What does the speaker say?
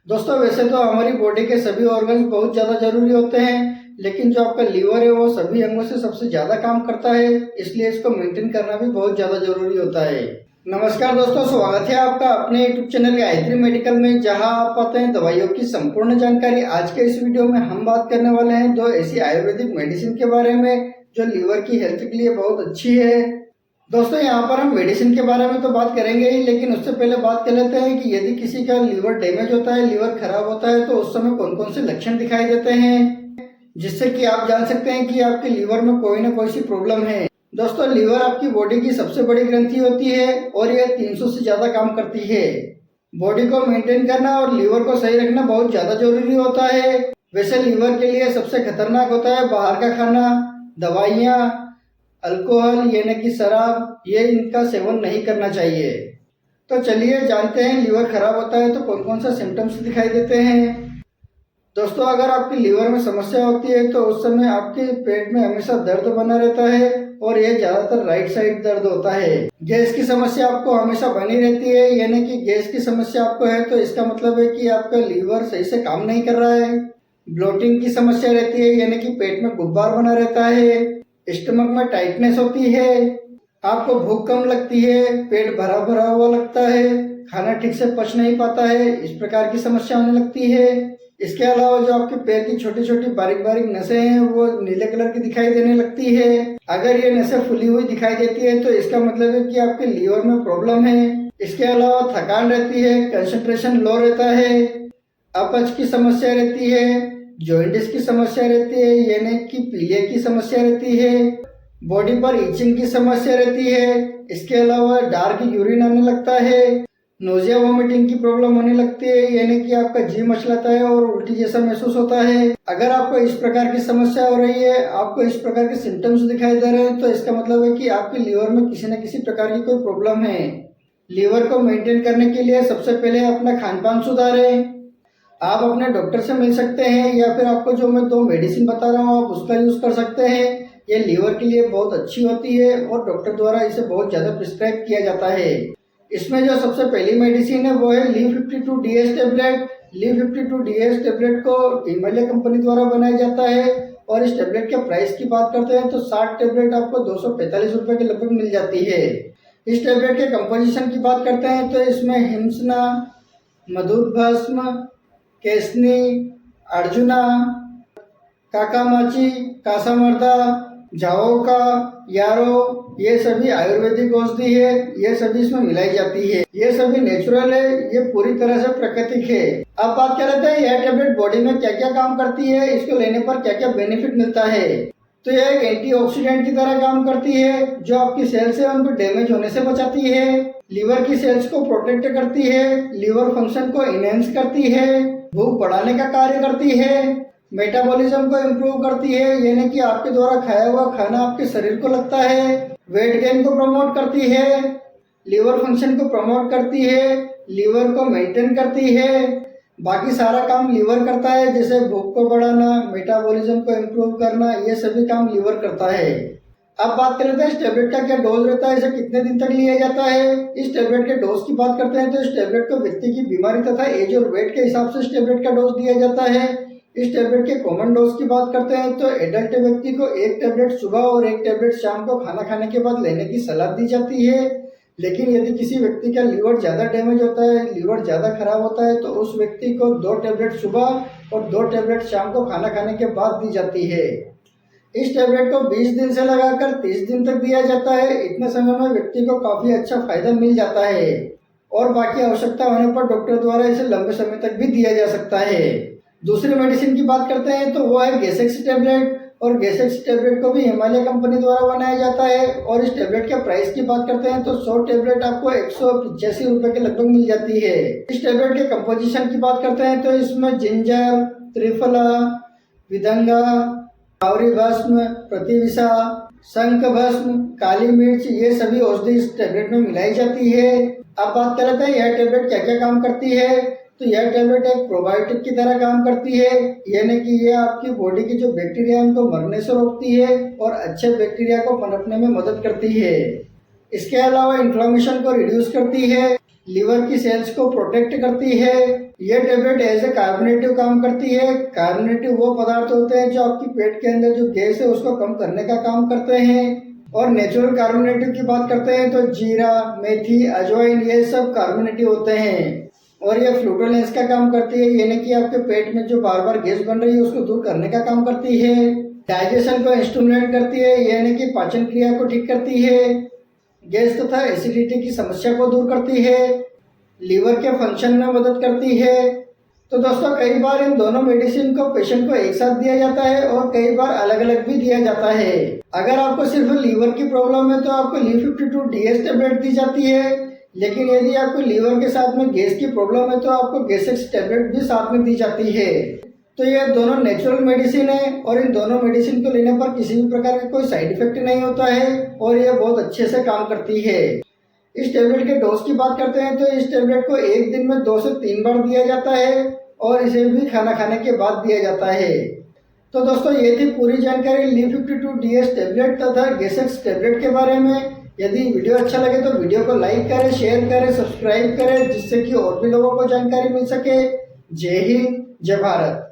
दोस्तों वैसे तो हमारी बॉडी के सभी ऑर्गन्स बहुत ज़्यादा जरूरी होते हैं, लेकिन जो आपका लीवर है वो सभी अंगों से सबसे ज़्यादा काम करता है, इसलिए इसको मेंटेन करना भी बहुत ज़्यादा जरूरी होता है। नमस्कार दोस्तों, स्वागत है आपका अपने यूट्यूब चैनल गायत्री मेडिकल में, जहां आप पाते हैं दवाइयों की संपूर्ण जानकारी। आज के इस वीडियो में हम बात करने वाले हैं दो ऐसी आयुर्वेदिक मेडिसिन के बारे में जो लीवर की हेल्थ के लिए बहुत अच्छी है। दोस्तों यहाँ पर हम मेडिसिन के बारे में तो बात करेंगे ही, लेकिन उससे पहले बात कर लेते हैं कि यदि किसी का लीवर डैमेज होता है, लीवर खराब होता है, तो उस समय कौन कौन से लक्षण दिखाई देते हैं, जिससे कि आप जान सकते हैं कि आपके लीवर में कोई ना कोई सी प्रॉब्लम है। दोस्तों लीवर आपकी बॉडी की सबसे बड़ी ग्रंथि होती है और यह 300 से ज्यादा काम करती है। बॉडी को मेंटेन करना और लीवर को सही रखना बहुत ज्यादा जरूरी होता है। वैसे लीवर के लिए सबसे खतरनाक होता है बाहर का खाना, दवाइयाँ, अल्कोहल यानी कि शराब, ये इनका सेवन नहीं करना चाहिए। तो चलिए जानते हैं लीवर खराब होता है तो कौन कौन सा सिम्टम्स दिखाई देते हैं। दोस्तों अगर आपकी लीवर में समस्या होती है तो उस समय आपके पेट में हमेशा दर्द बना रहता है और यह ज्यादातर राइट साइड दर्द होता है। गैस की समस्या आपको हमेशा बनी रहती है, यानी कि गैस की समस्या आपको है तो इसका मतलब है कि आपका लीवर सही से काम नहीं कर रहा है। ब्लोटिंग की समस्या रहती है, यानी कि पेट में गुब्बार बना रहता है। स्टमक में टाइटनेस होती है, आपको भूख कम लगती है, पेट भरा भरा हुआ लगता है, खाना ठीक से पच नहीं पाता है, इस प्रकार की समस्या होने लगती है। इसके अलावा जो आपके पैर की छोटी छोटी बारीक बारीक नसें हैं वो नीले कलर की दिखाई देने लगती है। अगर ये नसें फुली हुई दिखाई देती है तो इसका मतलब है कि आपके लीवर में प्रॉब्लम है। इसके अलावा थकान रहती है, कंसंट्रेशन लो रहता है, अपच की समस्या रहती है, जॉइंटिस की समस्या रहती है, यानी कि पीलिया की समस्या रहती है, बॉडी पर इचिंग की समस्या रहती है। इसके अलावा डार्क यूरिन आने लगता है, नोजिया वोमिटिंग की प्रॉब्लम होने लगती है, यानी कि आपका जी मचलाता है और उल्टी जैसा महसूस होता है। अगर आपको इस प्रकार की समस्या हो रही है, आपको इस प्रकार के सिम्टम्स दिखाई दे रहे हैं, तो इसका मतलब है कि आपके लीवर में किसी न किसी प्रकार की कोई प्रॉब्लम है। लीवर को मेंटेन करने के लिए सबसे पहले अपना खान पान सुधारें। आप अपने डॉक्टर से मिल सकते हैं या फिर आपको जो मैं दो मेडिसिन बता रहा हूँ आप उसका यूज कर सकते हैं। ये लीवर के लिए बहुत अच्छी होती है और डॉक्टर द्वारा इसे बहुत ज़्यादा प्रिस्क्राइब किया जाता है। इसमें जो सबसे पहली मेडिसिन है वो है Li52DS टेबलेट। Li52DS टेबलेट को हिमालय कंपनी द्वारा बनाया जाता है और इस टेबलेट के प्राइस की बात करते हैं तो 60 टेबलेट आपको 245 रुपए के लगभग मिल जाती है। इस टेबलेट के कंपोजिशन की बात करते हैं तो इसमें हिमसना, मधुर भस्म, केसनी, अर्जुना, काकामाची, कासामर्दा, जाओका, यारो, ये सभी आयुर्वेदिक औषधि है। ये सभी इसमें मिलाई जाती है। ये सभी नेचुरल है, ये पूरी तरह से प्राकृतिक है। अब बात कर लेते हैं यह टेबलेट बॉडी में क्या क्या काम करती है, इसको लेने पर क्या क्या बेनिफिट मिलता है। तो यह एक एंटीऑक्सीडेंट की तरह काम करती है, जो आपकी सेल्स है उनको डैमेज होने से बचाती है। लीवर की सेल्स को प्रोटेक्ट करती है, लीवर फंक्शन को इनहेंस करती है, भूख बढ़ाने का कार्य करती है, मेटाबॉलिज्म को इम्प्रूव करती है, यानी कि आपके द्वारा खाया हुआ खाना आपके शरीर को लगता है, वेट गेन को प्रमोट करती है, लीवर फंक्शन को प्रमोट करती है, लीवर को मेंटेन करती है। बाकी सारा काम लीवर करता है, जैसे भूख को बढ़ाना, मेटाबॉलिज्म को इम्प्रूव करना, ये सभी काम लीवर करता है। अब बात कर लेते हैं इस टेबलेट का क्या डोज रहता है, इसे कितने दिन तक लिया जाता है। इस टेबलेट के डोज की बात करते हैं तो इस टेबलेट को व्यक्ति की बीमारी तथा एज और वेट के हिसाब से इस टेबलेट का डोज दिया जाता है। इस टेबलेट के कॉमन डोज की बात करते हैं तो एडल्ट व्यक्ति को एक टेबलेट सुबह और एक टेबलेट शाम को खाना खाने के बाद लेने की सलाह दी जाती है। लेकिन यदि किसी व्यक्ति का लीवर ज़्यादा डैमेज होता है, लीवर ज़्यादा खराब होता है, तो उस व्यक्ति को 2 टेबलेट सुबह और 2 टेबलेट शाम को खाना खाने के बाद दी जाती है। इस टेबलेट को 20 दिन से लगाकर 30 दिन तक दिया जाता है। इतने समय में व्यक्ति को काफ़ी अच्छा फायदा मिल जाता है और बाकी आवश्यकता होने पर डॉक्टर द्वारा इसे लंबे समय तक भी दिया जा सकता है। दूसरी मेडिसिन की बात करते हैं तो वो है गैसेक्स टेबलेट, और गैसेक्स टेबलेट को भी हिमालय कंपनी द्वारा बनाया जाता है। और इस टेबलेट के प्राइस की बात करते हैं तो 100 टेबलेट आपको 185 रुपए के लगभग मिल जाती है। इस टेबलेट के कंपोजिशन की बात करते हैं तो इसमें जिंजर, त्रिफला, विदंगा, कावरी भस्म, प्रतिविषा, शंख भस्म, काली मिर्च, ये सभी औषधि इस टेबलेट में मिलाई जाती है। अब बात कर लेते हैं यह टेबलेट क्या क्या काम करती है। तो यह टेबलेट एक प्रोबायोटिक की तरह काम करती है, यानी कि यह आपकी बॉडी की जो बैक्टीरिया है उनको मरने से रोकती है और अच्छे बैक्टीरिया को पनपने में मदद करती है। इसके अलावा इन्फ्लेमेशन को रिड्यूस करती है, लीवर की सेल्स को प्रोटेक्ट करती है। ये टेबलेट एज ए कार्बोनेटिव काम करती है। कार्बोनेटिव वो पदार्थ होते हैं जो आपकी पेट के अंदर जो गैस है उसको कम करने का काम करते हैं। और नेचुरल कार्बोनेटिव की बात करते हैं तो जीरा, मेथी, अजवाइन ये सब कार्बोनेटिव होते हैं। और ये फ्लूटोलेंस का काम करती है, यानी कि आपके पेट में जो बार बार गैस बन रही है उसको दूर करने का काम करती है। डाइजेशन को स्टिमुलेट करती है, यानी कि पाचन क्रिया को ठीक करती है। गैस तथा एसिडिटी की समस्या को दूर करती है। लीवर के फंक्शन में मदद करती है। तो दोस्तों कई बार इन दोनों मेडिसिन को पेशेंट को एक साथ दिया जाता है और कई बार अलग अलग भी दिया जाता है। अगर आपको सिर्फ लीवर की प्रॉब्लम है तो आपको Li52DS टेबलेट दी जाती है, लेकिन यदि आपको लीवर के साथ में गैस की प्रॉब्लम है तो आपको गैसेक्स टेबलेट भी साथ में दी जाती है। तो ये दोनों नेचुरल मेडिसिन है और इन दोनों मेडिसिन को लेने पर किसी भी प्रकार का कोई साइड इफेक्ट नहीं होता है और ये बहुत अच्छे से काम करती है। इस टेबलेट के डोज की बात करते हैं तो इस टेबलेट को एक दिन में 2 से 3 बार दिया जाता है और इसे भी खाना खाने के बाद दिया जाता है। तो दोस्तों ये थी पूरी जानकारी Li52DS टेबलेट तथा गैसेक्स टेबलेट के बारे में। यदि वीडियो अच्छा लगे तो वीडियो को लाइक करें, शेयर करें, सब्सक्राइब करें, जिससे कि और भी लोगों को जानकारी मिल सके। जय हिंद, जय भारत।